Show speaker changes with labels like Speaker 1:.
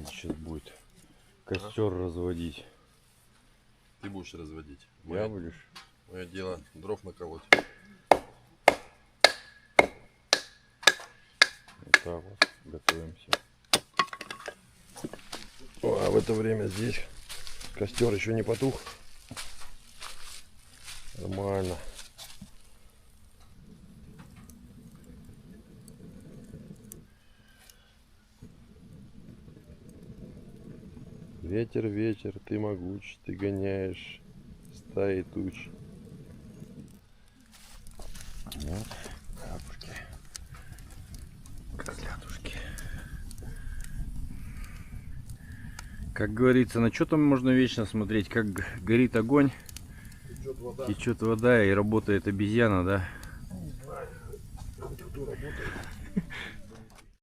Speaker 1: Саня сейчас будет костер разводить.
Speaker 2: Ты будешь разводить.
Speaker 1: Я будешь?
Speaker 2: Мое дело дров наколоть.
Speaker 1: Вот так вот готовимся. А в это время здесь костер еще не потух. Нормально. Ветер, ветер, ты могуч, ты гоняешь стаи туч. Вот, капушки, козлятушки. Как говорится, на что там можно вечно смотреть, как горит огонь, течет вода и работает обезьяна, да?
Speaker 2: Кто работает?